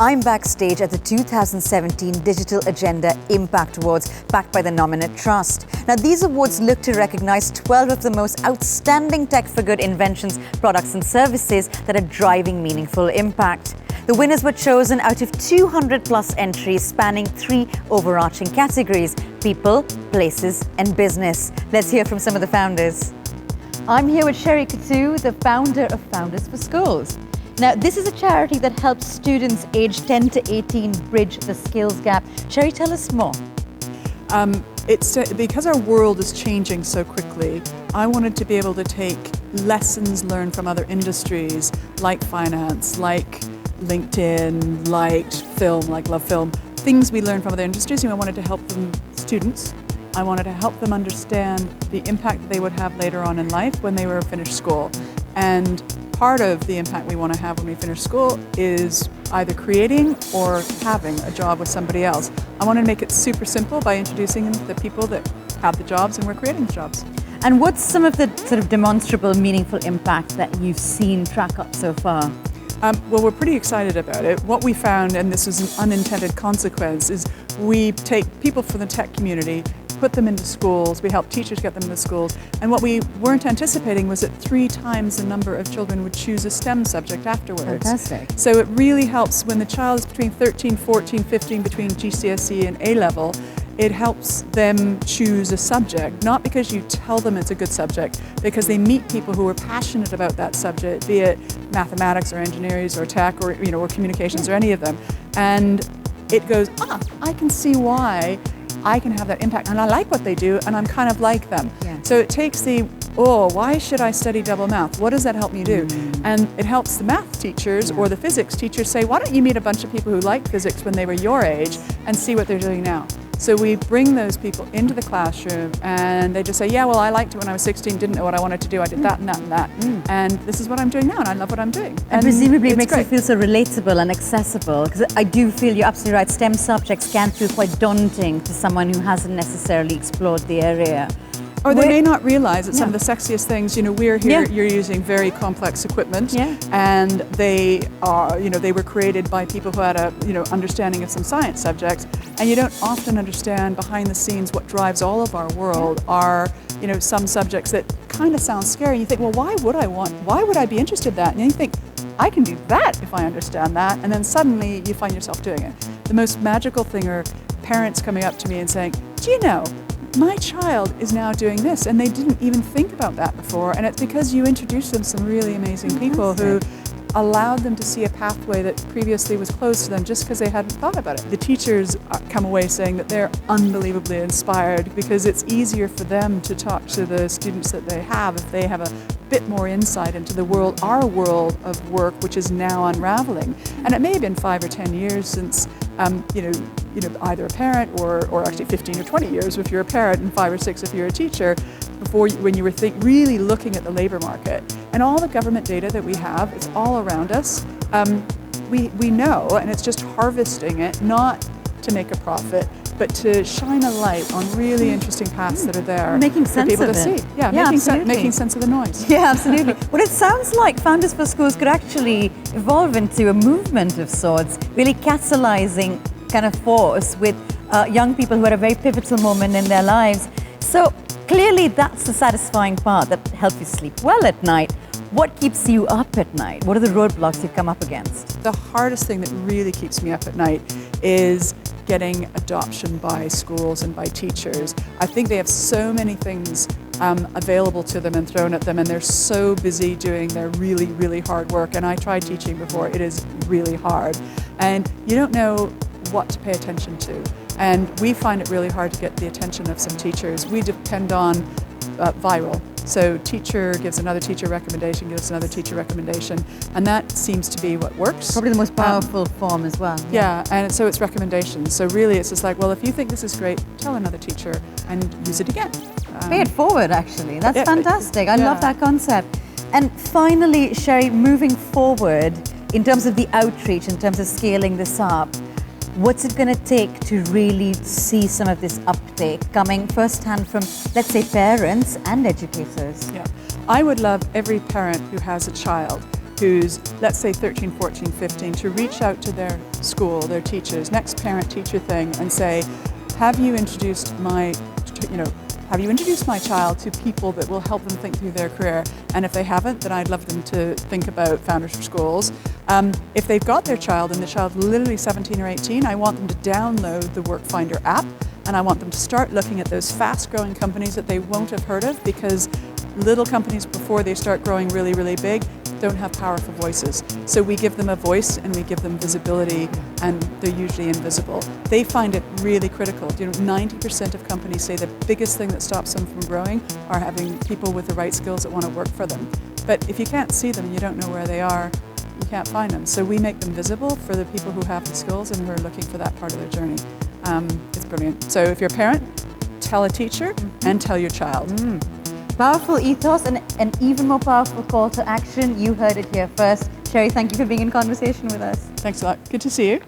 I'm backstage at the 2017 DigitalAgenda Impact Awards, backed by the Nominate Trust. Now, these awards look to recognize 12 of the most outstanding tech for good inventions, products and services that are driving meaningful impact. The winners were chosen out of 200 plus entries spanning 3 overarching categories: people, places and business. Let's hear from some of the founders. I'm here with Coutu, the founder of Founders4Schools. Now, this is a charity that helps students aged 10 to 18 bridge the skills gap. Sherry, tell us more. It's because our world is changing so quickly. I wanted to be able to take lessons learned from other industries like finance, like LinkedIn, like film, like Love Film, things we learned from other industries, and I wanted to help them, students. I wanted to help them understand the impact they would have later on in life when they were finished school. And part of the impact we want to have when we finish school is either creating or having a job with somebody else. I want to make it super simple by introducing the people that have the jobs and we're creating the jobs. And what's some of the sort of demonstrable, meaningful impact that you've seen track up so far? Well, we're pretty excited about it. What we found, and this is an unintended consequence, is we take people from the tech community, put them into schools, we help teachers get them into schools, and what we weren't anticipating was that 3 times the number of children would choose a STEM subject afterwards. Fantastic. So it really helps when the child is between 13, 14, 15, between GCSE and A-level, it helps them choose a subject, not because you tell them it's a good subject, because they meet people who are passionate about that subject, be it mathematics or engineering or tech or, or communications or any of them. And it goes, I can see why I can have that impact, and I like what they do, and I'm kind of like them. Yeah. So it takes the, why should I study double math? What does that help me do? And it helps the math teachers or the physics teachers say, why don't you meet a bunch of people who liked physics when they were your age and see what they're doing now? So we bring those people into the classroom and they just say, yeah, well, I liked it when I was 16, didn't know what I wanted to do. I did that and that and that. And this is what I'm doing now, and I love what I'm doing. And presumably it makes you feel so relatable and accessible, because I do feel you're absolutely right. STEM subjects can feel quite daunting to someone who hasn't necessarily explored the area. Or they may not realize that some of the sexiest things, we're here, you're using very complex equipment, and they are, they were created by people who had a, understanding of some science subjects, and you don't often understand behind the scenes what drives all of our world are, some subjects that kind of sound scary. You think, well, why would I be interested in that? And then you think, I can do that if I understand that, and then suddenly you find yourself doing it. The most magical thing are parents coming up to me and saying, do you know, my child is now doing this, and they didn't even think about that before, and it's because you introduced them some really amazing people who allowed them to see a pathway that previously was closed to them just because they hadn't thought about it. The teachers come away saying that they're unbelievably inspired because it's easier for them to talk to the students that they have if they have a bit more insight into the world, our world of work, which is now unraveling. And it may have been 5 or 10 years since either a parent or actually 15 or 20 years if you're a parent and 5 or 6 if you're a teacher, when you were really looking at the labor market. And all the government data that we have, it's all around us. We know, and it's just harvesting it, not to make a profit, but to shine a light on really interesting paths that are there making sense for people of to it. see. Yeah, making sense of the noise. Yeah, absolutely. Well, it sounds like Founders4Schools could actually evolve into a movement of sorts, really catalyzing kind of force with young people who are at a very pivotal moment in their lives. So clearly that's the satisfying part that helps you sleep well at night. What keeps you up at night? What are the roadblocks you've come up against? The hardest thing that really keeps me up at night is getting adoption by schools and by teachers. I think they have so many things available to them and thrown at them, and they're so busy doing their really hard work. And I tried teaching before. It is really hard. And you don't know what to pay attention to. And we find it really hard to get the attention of some teachers. We depend on viral. So teacher gives another teacher recommendation, gives another teacher recommendation, and that seems to be what works. Probably the most powerful form as well. Yeah, and so it's recommendations. So really it's just like, well, if you think this is great, tell another teacher and use it again. Pay it forward, actually. That's fantastic. I love that concept. And finally, Sherry, moving forward, in terms of the outreach, in terms of scaling this up, what's it going to take to really see some of this uptake coming firsthand from, let's say, parents and educators? Yeah, I would love every parent who has a child who's, let's say 13, 14, 15, to reach out to their school, their teachers, next parent-teacher thing, and say, have you introduced my child to people that will help them think through their career? And if they haven't, then I'd love them to think about Founders for Schools. If they've got their child and the child's literally 17 or 18, I want them to download the WorkFinder app, and I want them to start looking at those fast-growing companies that they won't have heard of, because little companies, before they start growing really, really big, don't have powerful voices. So we give them a voice and we give them visibility, and they're usually invisible. They find it really critical. 90% of companies say the biggest thing that stops them from growing are having people with the right skills that want to work for them. But if you can't see them and you don't know where they are, you can't find them. So we make them visible for the people who have the skills and who are looking for that part of their journey. It's brilliant. So if you're a parent, tell a teacher and tell your child. Powerful ethos and an even more powerful call to action. You heard it here first. Sherry, thank you for being in conversation with us. Thanks a lot. Good to see you.